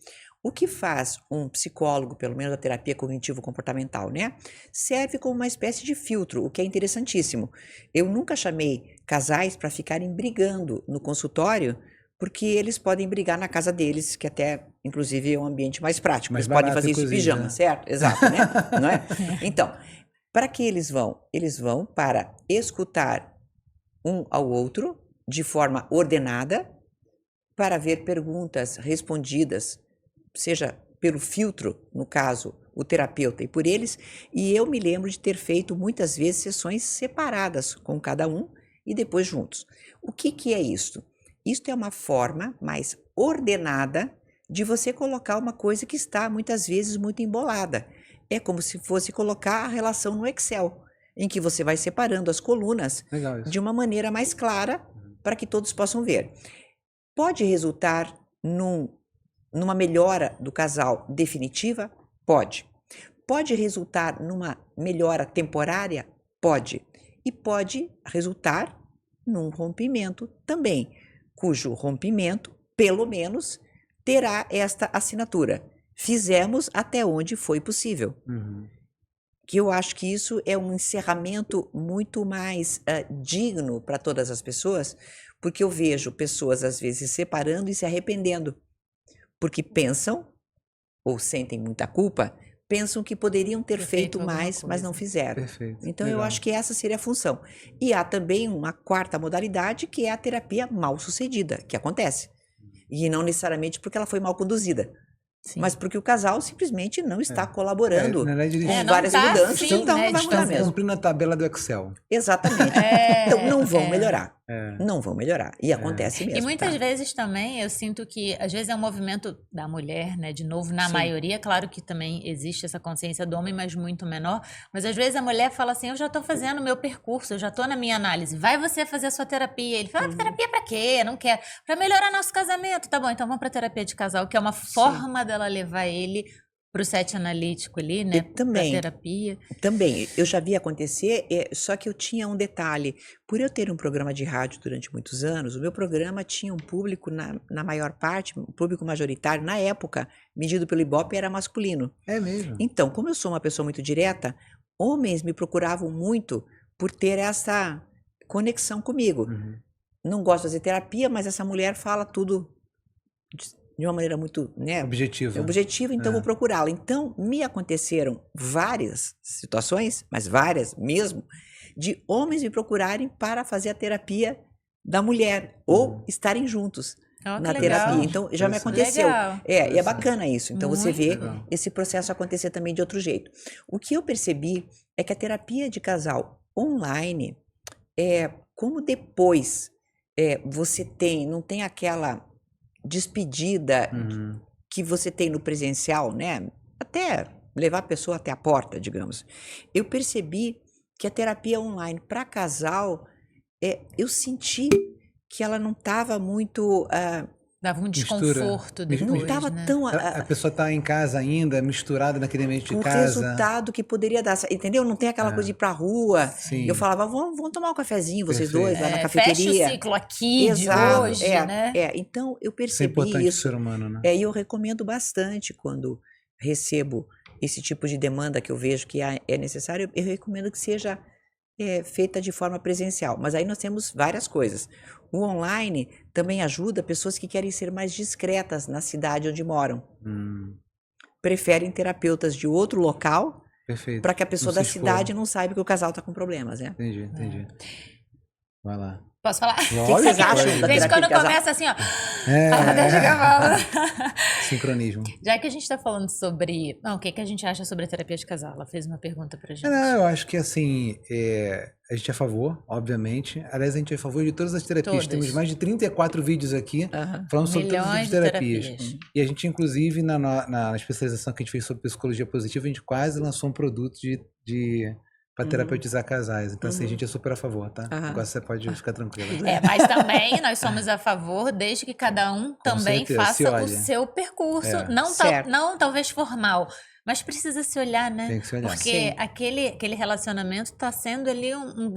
O que faz um psicólogo, pelo menos da terapia cognitivo-comportamental, né? Serve como uma espécie de filtro, o que é interessantíssimo. Eu nunca chamei casais para ficarem brigando no consultório, porque eles podem brigar na casa deles, que até, inclusive, é um ambiente mais prático. Mais Eles podem barato, fazer isso em inclusive, pijama, né? certo? Exato, né? Não é? Então, para que eles vão? Eles vão para escutar um ao outro de forma ordenada, para ver perguntas respondidas, seja pelo filtro, no caso, o terapeuta e por eles, e eu me lembro de ter feito muitas vezes sessões separadas com cada um e depois juntos. O que é isto? Isto é uma forma mais ordenada de você colocar uma coisa que está muitas vezes muito embolada. É como se fosse colocar a relação no Excel, em que você vai separando as colunas Legal isso. de uma maneira mais clara para que todos possam ver. Pode resultar numa melhora do casal definitiva? Pode. Pode resultar numa melhora temporária? Pode. E pode resultar num rompimento também, cujo rompimento, pelo menos, terá esta assinatura. Fizemos até onde foi possível. Uhum. Que eu acho que isso é um encerramento muito mais digno para todas as pessoas, porque eu vejo pessoas, às vezes, se separando e se arrependendo, porque pensam, ou sentem muita culpa, pensam que poderiam ter feito mais, mas não fizeram. Perfeito. Então, eu Legal. acho que essa seria a função. E há também uma quarta modalidade, que é a terapia mal sucedida, que acontece. E não necessariamente porque ela foi mal conduzida, Sim. mas porque o casal simplesmente não está colaborando Na verdade, eles com não várias tá mudanças, afim, então né, não vai de mudar fazer. mesmo. cumprindo a tabela do Excel. Exatamente. Então, não vão melhorar. É. Não vão melhorar. E acontece mesmo. E muitas tá? vezes também eu sinto que, às vezes, é um movimento da mulher, né? De novo, na Sim. maioria, claro que também existe essa consciência do homem, mas muito menor. Mas às vezes a mulher fala assim: eu já tô fazendo o meu percurso, eu já tô na minha análise. Vai você fazer a sua terapia. Ele fala: terapia pra quê? Não quero. Pra melhorar nosso casamento. Tá bom, então vamos pra terapia de casal, que é uma forma dela levar ele pro set analítico ali, né? também. Pra terapia. Também, eu já vi acontecer, só que eu tinha um detalhe. Por eu ter um programa de rádio durante muitos anos, o meu programa tinha um público, na maior parte, um público majoritário, na época, medido pelo Ibope, era masculino. É mesmo. Então, como eu sou uma pessoa muito direta, homens me procuravam muito por ter essa conexão comigo. Uhum. Não gosto de fazer terapia, mas essa mulher fala tudo de uma maneira muito, né, Objetivo. objetiva, então vou procurá-la. Então, me aconteceram várias situações, mas várias mesmo, de homens me procurarem para fazer a terapia da mulher, ou estarem juntos Ó, que na legal. terapia. Então, já me aconteceu. Legal. E é bacana isso. Então, você Muito vê legal. esse processo acontecer também de outro jeito. O que eu percebi é que a terapia de casal online, como depois você não tem aquela despedida Uhum. que você tem no presencial, né? Até levar a pessoa até a porta, digamos. Eu percebi que a terapia online para casal, eu senti que ela não estava muito... Dava um Mistura. desconforto Não depois, não estava né? tão... A pessoa tá em casa ainda, misturada naquele ambiente de o casa. resultado que poderia dar, entendeu? Não tem aquela coisa de ir pra rua. Sim. Eu falava, vamos tomar um cafezinho, vocês Perfeito. dois, lá na Fecha cafeteria. o ciclo aqui Exato, de hoje, né? Então, eu Isso é percebi importante pro isso. ser humano, né? E eu recomendo bastante quando recebo esse tipo de demanda que eu vejo que é necessário, eu recomendo que seja feita de forma presencial. Mas aí nós temos várias coisas. O online também ajuda pessoas que querem ser mais discretas na cidade onde moram. Preferem terapeutas de outro local Perfeito. Para que a pessoa Não da se cidade expor. não saiba que o casal tá com problemas, né? Entendi. Vai lá. Posso falar? O que vocês acham da Gente, terapia quando de casal? começa assim, ó. É. A roda de cavalo. Sincronismo. Já que a gente tá falando sobre. Não, o que a gente acha sobre a terapia de casal? Ela fez uma pergunta pra gente. Não, eu acho que assim, a gente é a favor, obviamente. Aliás, a gente é a favor de todas as terapias. Todas. Temos mais de 34 vídeos aqui falando sobre todos os tipos Milhões de de terapias. terapias. E a gente, inclusive, na especialização que a gente fez sobre psicologia positiva, a gente quase lançou um produto para terapeutizar casais. Então, assim, a gente é super a favor, tá? Agora você pode ficar tranquila. Mas também nós somos a favor, desde que cada um também certeza, se faça o olhe. seu percurso. É. Não talvez formal, mas precisa se olhar, né? Tem que se olhar. Porque Sim. aquele relacionamento está sendo ali uma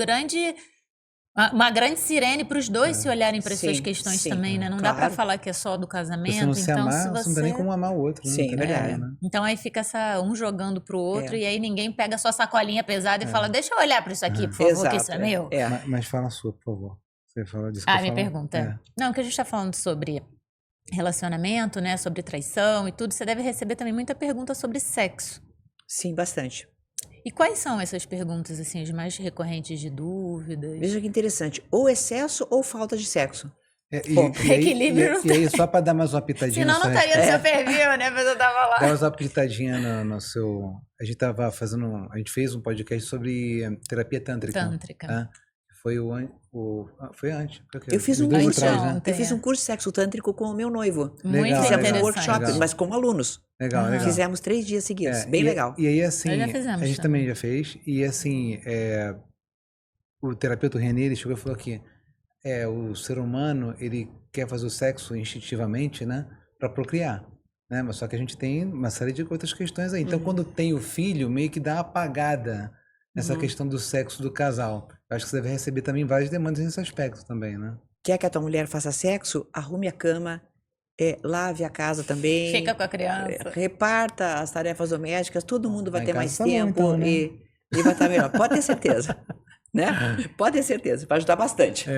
grande sirene para os dois se olharem para as suas Sim, questões sim, também, né? Não dá para claro. falar que é só do Se casamento. você não se Então, amar, se você não tem nem como amar o outro. né? Sim, Não tem verdade. como, né? Então aí fica um jogando pro outro É. e aí ninguém pega a sua sacolinha pesada e fala, deixa eu olhar para isso aqui, por favor, que isso é meu. É. Mas fala a sua, por favor. Você fala disso que Ah, eu minha falo? pergunta. É. Não, que a gente tá falando sobre relacionamento, né? Sobre traição e tudo. Você deve receber também muita pergunta sobre sexo. Sim, bastante. E quais são essas perguntas, assim, as mais recorrentes de dúvidas? Veja que interessante. Ou excesso ou falta de sexo. Bom, equilíbrio e aí, só para dar mais uma pitadinha Senão na não sua estaria no seu perfil, né? Mas eu tava lá. Dá uma pitadinha no seu. A gente tava fazendo. A gente fez um podcast sobre terapia tântrica. Tântrica. Tá? Foi foi antes. Eu fiz Os um dois curso, atrás, né? ontem. eu fiz um curso de sexo tântrico com o meu noivo. Muito Legal, Fizemos interessante. um workshop, legal. mas como alunos. Legal, legal. Fizemos 3 dias seguidos. Bem e, legal. E aí, assim, Nós já fizemos a gente também já fez. E assim, o terapeuta René, ele chegou e falou que o ser humano, ele quer fazer o sexo instintivamente, né? Para procriar. Né? Mas só que a gente tem uma série de outras questões aí. Então, quando tem o filho, meio que dá uma apagada nessa questão do sexo do casal. Eu acho que você deve receber também várias demandas nesse aspecto também, né? Quer que a tua mulher faça sexo? Arrume a cama, lave a casa também. Fica com a criança. Reparta as tarefas domésticas, todo mundo vai Lá em ter casa mais tá bom, tempo então, né? e vai estar melhor. Pode ter certeza. Né? Pode ter certeza, vai ajudar bastante.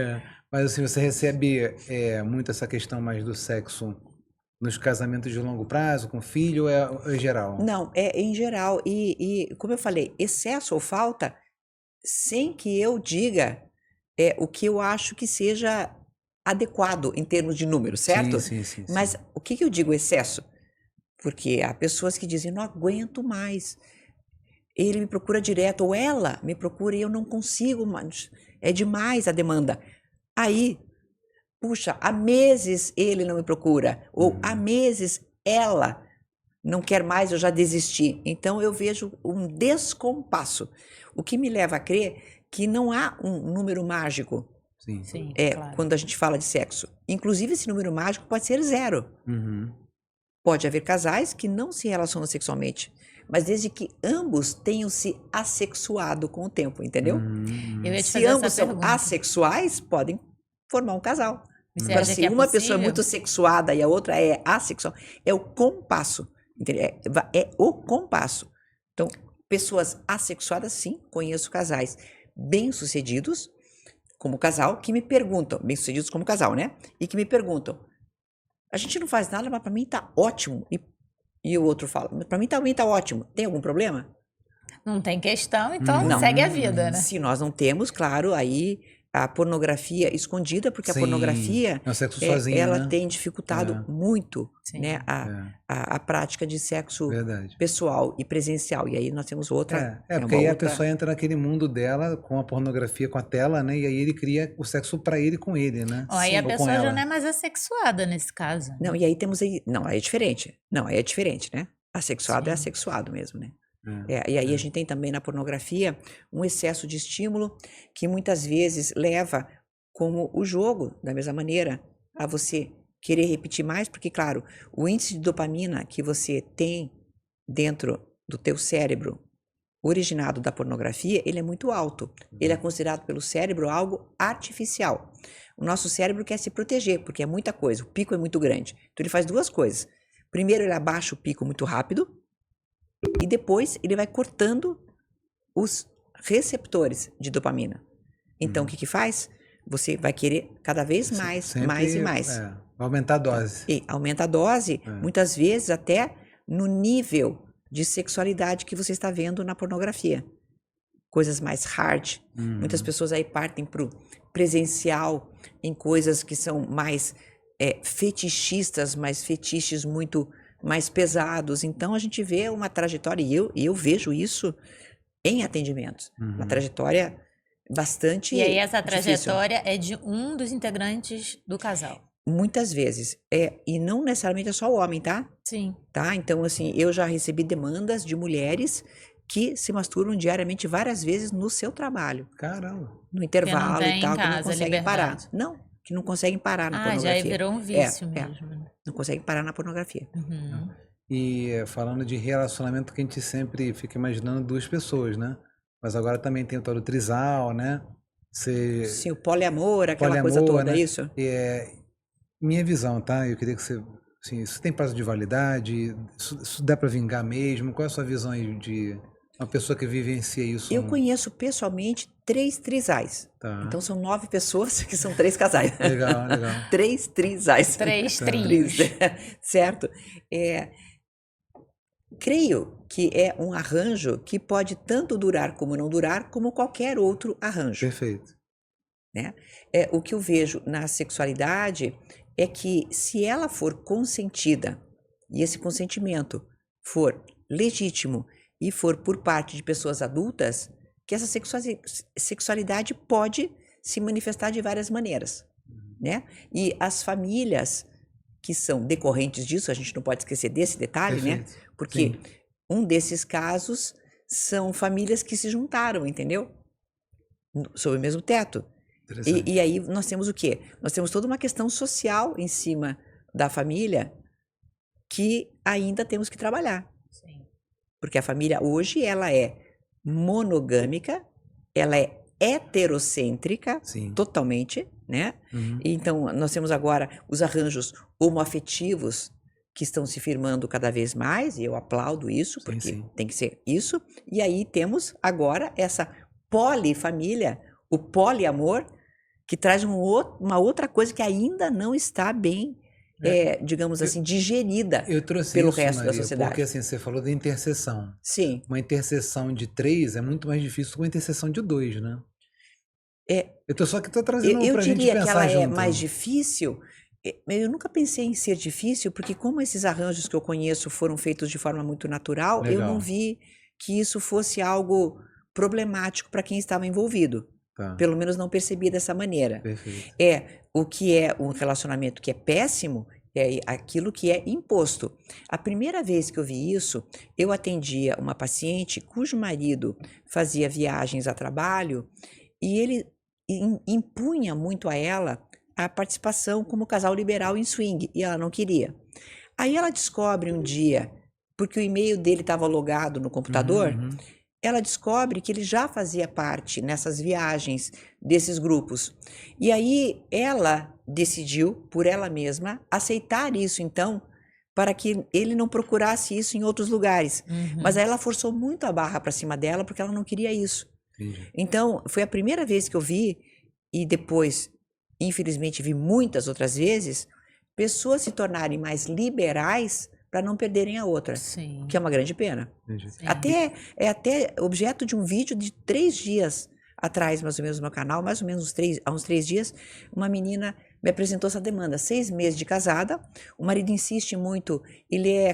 Mas assim, você recebe muito essa questão mais do sexo nos casamentos de longo prazo, com filho, ou é geral? Não, é em geral. E como eu falei, excesso ou falta, sem que eu diga o que eu acho que seja adequado em termos de número, certo? Sim. Mas o que eu digo excesso? Porque há pessoas que dizem, não aguento mais. Ele me procura direto, ou ela me procura e eu não consigo mais. É demais a demanda. Aí, puxa, há meses ele não me procura, ou há meses ela não quer mais, eu já desisti. Então eu vejo um descompasso, o que me leva a crer que não há um número mágico Sim, claro. quando a gente fala de sexo. Inclusive esse número mágico pode ser 0. Uhum. Pode haver casais que não se relacionam sexualmente, mas desde que ambos tenham se assexuado com o tempo, entendeu? Eu ia te Se fazer ambos essa são pergunta. assexuais, podem formar um casal. Você Agora, acha se que é uma pessoa é possível? muito sexuada e a outra é assexual, é o compasso. Entendeu? É o compasso. Então, pessoas assexuadas, sim, conheço casais bem-sucedidos como casal, que me perguntam, bem-sucedidos como casal, né? E que me perguntam, a gente não faz nada, mas pra mim tá ótimo. E o outro fala, mas pra mim também tá ótimo. Tem algum problema? Não tem questão, então Não. segue a vida, né? Se nós não temos, claro, aí a pornografia escondida, porque a Sim, pornografia, é o sexo sozinho, ela né? tem dificultado muito, Sim. né, a prática de sexo Verdade. pessoal e presencial. E aí nós temos outra... Porque aí a pessoa entra naquele mundo dela com a pornografia, com a tela, né? E aí ele cria o sexo pra ele com ele, né? Ó, aí a Ou com pessoa já ela. não é mais assexuada nesse caso. Não, e aí temos aí... Não, aí é diferente. Não, aí é diferente, né? Assexuado é assexuado mesmo, né? E aí a gente tem também na pornografia um excesso de estímulo que muitas vezes leva, como o jogo, da mesma maneira, a você querer repetir mais, porque, claro, o índice de dopamina que você tem dentro do teu cérebro originado da pornografia, ele é muito alto. Ele é considerado pelo cérebro algo artificial. O nosso cérebro quer se proteger, porque é muita coisa, o pico é muito grande. Então ele faz 2 coisas. Primeiro, ele abaixa o pico muito rápido, e depois ele vai cortando os receptores de dopamina. Então, o que faz? Você vai querer cada vez mais, Sempre, mais e mais. Vai aumentar a dose. E aumenta a dose, muitas vezes até no nível de sexualidade que você está vendo na pornografia. Coisas mais hard. Muitas pessoas aí partem pro presencial em coisas que são mais fetichistas, mais fetiches muito mais pesados. Então a gente vê uma trajetória, e eu vejo isso em atendimentos. Uma trajetória bastante E aí essa difícil. trajetória é de um dos integrantes do casal. Muitas vezes. E não necessariamente é só o homem, tá? Sim. Tá? Então, assim, eu já recebi demandas de mulheres que se masturbam diariamente várias vezes no seu trabalho. Caramba. No intervalo tem e tal, em que não casa conseguem parar. liberdade. Não, que não conseguem parar na Já pornografia. virou um vício mesmo. né? Não conseguem parar na pornografia. E falando de relacionamento que a gente sempre fica imaginando duas pessoas, né? Mas agora também tem o tal do trisal, né? Sim, o poliamor, aquela coisa poliamor, toda, né? isso? Minha visão, tá? Eu queria que você... Assim, isso tem prazo de validade? Isso dá pra vingar mesmo? Qual é a sua visão aí de uma pessoa que vivencia isso? Eu conheço pessoalmente 3 trisais. Tá. Então são 9 pessoas que são 3 casais. Legal. 3 trisais. 3 trios. Certo? Creio que é um arranjo que pode tanto durar como não durar, como qualquer outro arranjo. Perfeito. Né? O que eu vejo na sexualidade é que se ela for consentida, e esse consentimento for legítimo e for por parte de pessoas adultas, que essa sexualidade pode se manifestar de várias maneiras. Né? E as famílias que são decorrentes disso, a gente não pode esquecer desse detalhe, Perfeito. né? Porque Sim. um desses casos são famílias que se juntaram, entendeu? Sob o mesmo teto. E aí nós temos o quê? Nós temos toda uma questão social em cima da família que ainda temos que trabalhar. Sim. Porque a família hoje, ela é monogâmica, ela é heterocêntrica, Sim. totalmente, né? Então, nós temos agora os arranjos homoafetivos que estão se firmando cada vez mais, e eu aplaudo isso, porque tem que ser isso. E aí temos agora essa polifamília, o poliamor, que traz uma outra coisa que ainda não está bem, digamos assim, digerida pelo resto Maria, da sociedade. Porque assim, você falou da interseção. Sim. Uma interseção de 3 é muito mais difícil que uma interseção de 2, né? Eu tô trazendo pra gente pensar junto. Eu diria que ela é mais difícil. Eu nunca pensei em ser difícil, porque como esses arranjos que eu conheço foram feitos de forma muito natural, Legal. eu não vi que isso fosse algo problemático para quem estava envolvido. Tá. Pelo menos não percebi dessa maneira. Perfeito. O que é um relacionamento que é péssimo é aquilo que é imposto. A primeira vez que eu vi isso, eu atendia uma paciente cujo marido fazia viagens a trabalho e ele impunha muito a ela a participação como casal liberal em swing, e ela não queria. Aí ela descobre um dia, porque o e-mail dele estava logado no computador, ela descobre que ele já fazia parte nessas viagens desses grupos. E aí ela decidiu, por ela mesma, aceitar isso, então, para que ele não procurasse isso em outros lugares. Mas aí ela forçou muito a barra para cima dela, porque ela não queria isso. Então, foi a primeira vez que eu vi, e depois, infelizmente, vi muitas outras vezes, pessoas se tornarem mais liberais para não perderem a outra. Sim. Que é uma grande pena. Sim. É até objeto de um vídeo de 3 dias atrás, mais ou menos, no meu canal, mais ou menos há uns 3 dias, uma menina me apresentou essa demanda. 6 meses de casada, o marido insiste muito, ele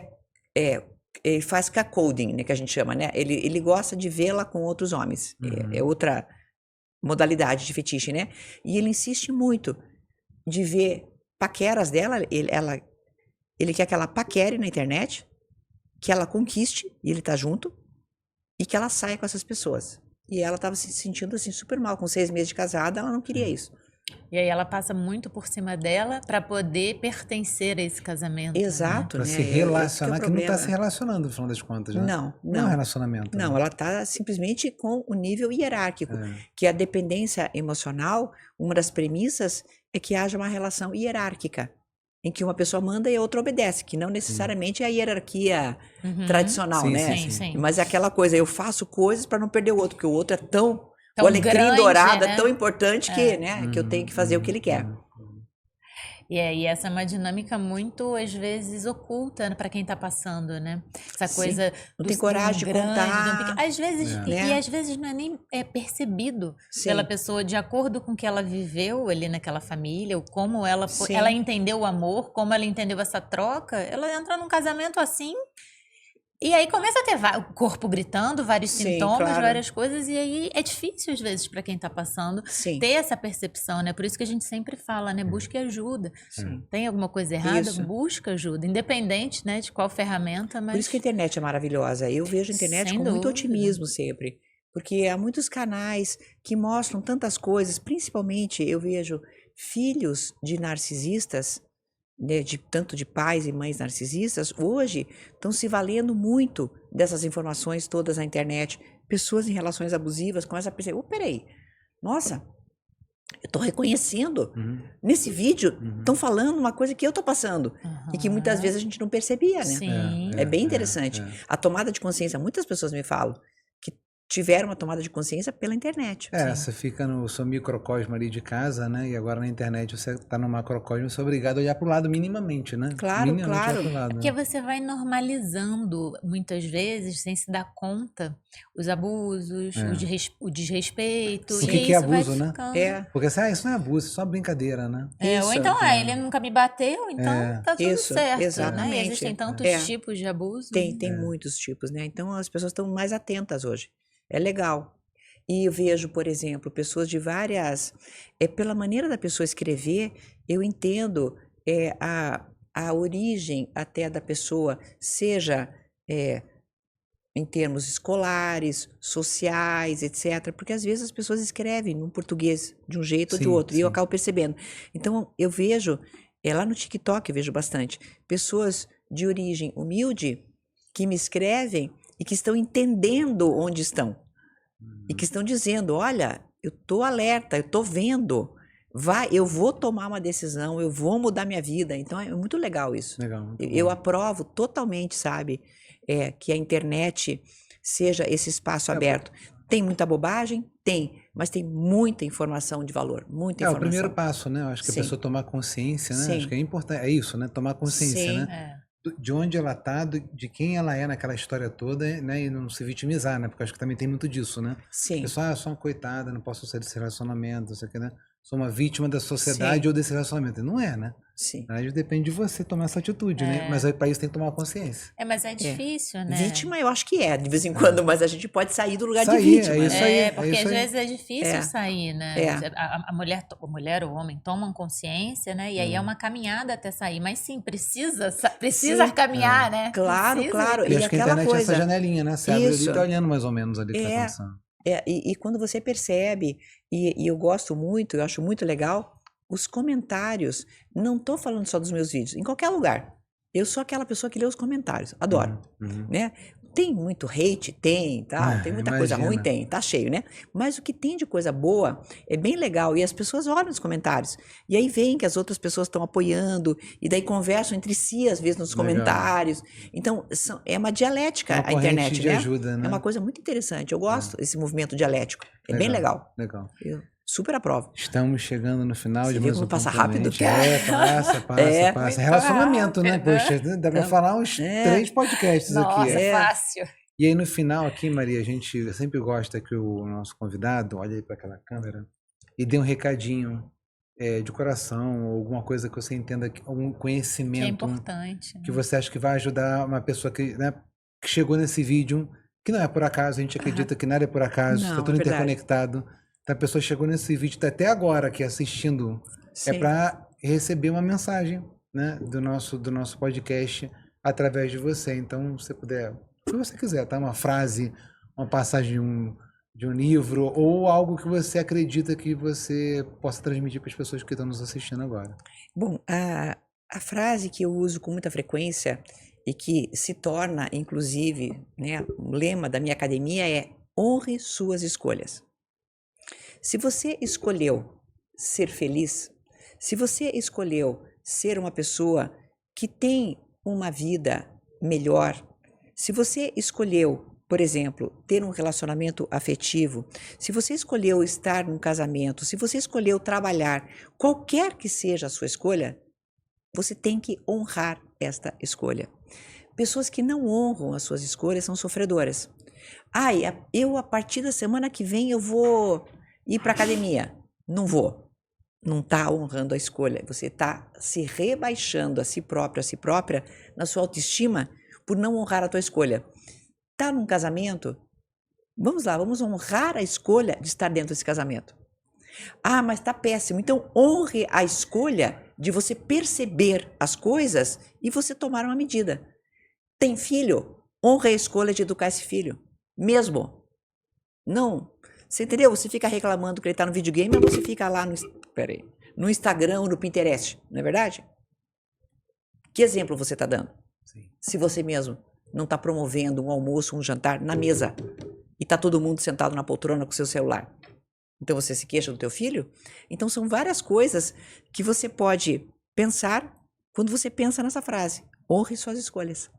faz cuckolding, né, que a gente chama, né? Ele gosta de vê-la com outros homens. É outra modalidade de fetiche, né? E ele insiste muito de ver paqueras dela, ele quer que ela paquere na internet, que ela conquiste, e ele tá junto, e que ela saia com essas pessoas. E ela tava se sentindo assim super mal, com 6 meses de casada, ela não queria isso. E aí ela passa muito por cima dela para poder pertencer a esse casamento. Exato, Pra né? se relacionar, Esse que não tá problema. se relacionando, no final das contas, né? Não. Não é um relacionamento. Não, né? ela tá simplesmente com o nível hierárquico, que a dependência emocional, uma das premissas é que haja uma relação hierárquica, em que uma pessoa manda e a outra obedece, que não necessariamente é a hierarquia tradicional, Sim, né? sim. Mas é aquela coisa, eu faço coisas para não perder o outro, porque o outro é tão o alecrim grande, dourado né? é tão importante que, né, que eu tenho que fazer o que ele quer. E essa é uma dinâmica muito, às vezes, oculta para quem está passando, né? Essa coisa não tem coragem de contar. Às vezes, e às vezes não é nem percebido pela pessoa de acordo com o que ela viveu ali naquela família, ou como ela foi, ela entendeu o amor, como ela entendeu essa troca. Ela entra num casamento assim. E aí começa a ter o corpo gritando, vários sintomas, várias coisas, e aí é difícil às vezes para quem tá passando ter essa percepção, né? Por isso que a gente sempre fala, né? Busque ajuda. Tem alguma coisa errada? Busca ajuda, independente, né, de qual ferramenta, mas... Por isso que a internet é maravilhosa. Eu vejo a internet com muito otimismo sempre, porque há muitos canais que mostram tantas coisas, principalmente eu vejo filhos de narcisistas, né, tanto de pais e mães narcisistas, hoje estão se valendo muito dessas informações todas na internet. Pessoas em relações abusivas começam a perceber, peraí, nossa, eu estou reconhecendo, nesse vídeo estão falando uma coisa que eu estou passando, e que muitas vezes a gente não percebia, né? É bem interessante. A tomada de consciência, muitas pessoas me falam que tiveram uma tomada de consciência pela internet. Você fica no seu microcosmo ali de casa, né? E agora na internet você está no macrocosmo, você é obrigado a olhar para o lado minimamente, né? Claro, claro. Lado, porque você vai normalizando, muitas vezes, sem se dar conta, os abusos, o desrespeito. O que é abuso, né? Porque isso não é abuso, é só brincadeira, né? Ou então, ele nunca me bateu, então tá tudo certo. Exatamente. Né? E existem tantos tipos de abuso. Tem muitos tipos, né? Então as pessoas estão mais atentas hoje. É legal. E eu vejo, por exemplo, pessoas de várias... pela maneira da pessoa escrever, eu entendo a origem até da pessoa, seja em termos escolares, sociais, etc. Porque às vezes as pessoas escrevem no português de um jeito ou de outro, e eu acabo percebendo. Então, eu vejo, lá no TikTok eu vejo bastante, pessoas de origem humilde que me escrevem e que estão entendendo onde estão. E que estão dizendo, olha, eu estou alerta, eu estou vendo, eu vou tomar uma decisão, eu vou mudar minha vida. Então é muito legal isso. Legal, eu aprovo totalmente, sabe, que a internet seja esse espaço aberto. Tem muita bobagem? Tem, mas tem muita informação de valor, muita informação. É o primeiro passo, né? Eu acho que a pessoa tomar consciência, né? Acho que é importante, é isso, né? Tomar consciência, né? De onde ela tá, de quem ela é naquela história toda, né? E não se vitimizar, né? Porque eu acho que também tem muito disso, né? Sim. Pessoal, sou uma coitada, não posso sair desse relacionamento, não sei o que, né? Sou uma vítima da sociedade ou desse relacionamento. Não é, né? Sim. Aí depende de você tomar essa atitude, né? Mas aí para isso tem que tomar consciência. Mas é difícil, né? Vítima eu acho que de vez em quando, mas a gente pode sair do lugar de vítima. É isso aí. Porque às vezes é difícil sair, né? A mulher ou o homem tomam consciência, né? E aí é uma caminhada até sair. Mas sim, precisa caminhar, né? Claro. E acho que a internet é essa janelinha, né? Você abre ali e tá olhando mais ou menos ali o que tá acontecendo. E quando você percebe, e eu gosto muito, eu acho muito legal, os comentários, não estou falando só dos meus vídeos, em qualquer lugar. Eu sou aquela pessoa que lê os comentários, adoro, né? Tem muito hate? Tem, tá? Tem muita coisa ruim? Tem, tá cheio, né? Mas o que tem de coisa boa é bem legal, e as pessoas olham nos comentários, e aí veem que as outras pessoas estão apoiando, e daí conversam entre si, às vezes, nos comentários. Então, é uma dialética a internet, de né? Ajuda, né? É uma coisa muito interessante, eu gosto desse movimento dialético, bem legal. Legal. Eu super aprovo. Estamos chegando no final de mais um passa rápido? Passa. Relacionamento, né? Poxa, dá pra falar uns 3 podcasts aqui. Nossa, fácil. E aí no final aqui, Maria, a gente sempre gosta que o nosso convidado olhe aí para aquela câmera e dê um recadinho de coração, alguma coisa que você entenda, algum conhecimento. Que é importante. Que você acha que vai ajudar uma pessoa que chegou nesse vídeo, que não é por acaso, a gente acredita que nada é por acaso, está tudo interconectado. Então, a pessoa chegou nesse vídeo, está até agora aqui assistindo, para receber uma mensagem, né, do nosso podcast através de você. Então, se você puder, o que você quiser, tá? Uma frase, uma passagem de um livro ou algo que você acredita que você possa transmitir para as pessoas que estão nos assistindo agora. Bom, a frase que eu uso com muita frequência e que se torna, inclusive, né, o lema da minha academia é: honre suas escolhas. Se você escolheu ser feliz, se você escolheu ser uma pessoa que tem uma vida melhor, se você escolheu, por exemplo, ter um relacionamento afetivo, se você escolheu estar num casamento, se você escolheu trabalhar, qualquer que seja a sua escolha, Você tem que honrar esta escolha. Pessoas que não honram as suas escolhas são sofredoras. Ai, eu a partir da semana que vem eu vou ir para academia. Não vou. Não está honrando a escolha. Você está se rebaixando a si próprio, a si própria, na sua autoestima, por não honrar a tua escolha. Está num casamento? Vamos lá, vamos honrar a escolha de estar dentro desse casamento. Ah, mas está péssimo. Então honre a escolha de você perceber as coisas e você tomar uma medida. Tem filho? Honre a escolha de educar esse filho. Mesmo. Não. Você entendeu? Você fica reclamando que ele está no videogame, mas você fica lá no Instagram ou no Pinterest. Não é verdade? Que exemplo você está dando? Sim. Se você mesmo não está promovendo um almoço, um jantar na mesa e está todo mundo sentado na poltrona com seu celular. Então você se queixa do teu filho? Então são várias coisas que você pode pensar quando você pensa nessa frase. Honre suas escolhas.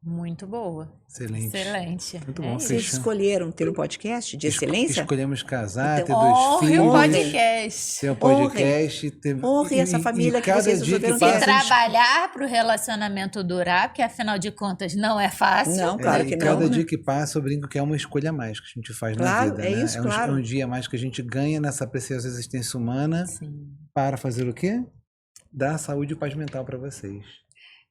Muito boa. Excelente. Excelente. Muito bom. Vocês escolheram ter um podcast de excelência? Escolhemos casar, Então, ter 2 Honre filhos. o podcast. Ter um podcast. Honre essa família que cada vocês dia que resolveram passa, ter. a gente- Trabalhar para o relacionamento durar, porque afinal de contas não é fácil. Não, claro que e não. cada né? dia que passa, eu brinco que é uma escolha a mais que a gente faz Claro, na vida. é né? isso, um, claro. é um dia a mais que a gente ganha nessa preciosa existência humana Sim. para fazer o quê? Dar saúde e paz mental para vocês.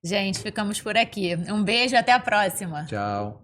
Gente, ficamos por aqui. Um beijo, até a próxima. Tchau.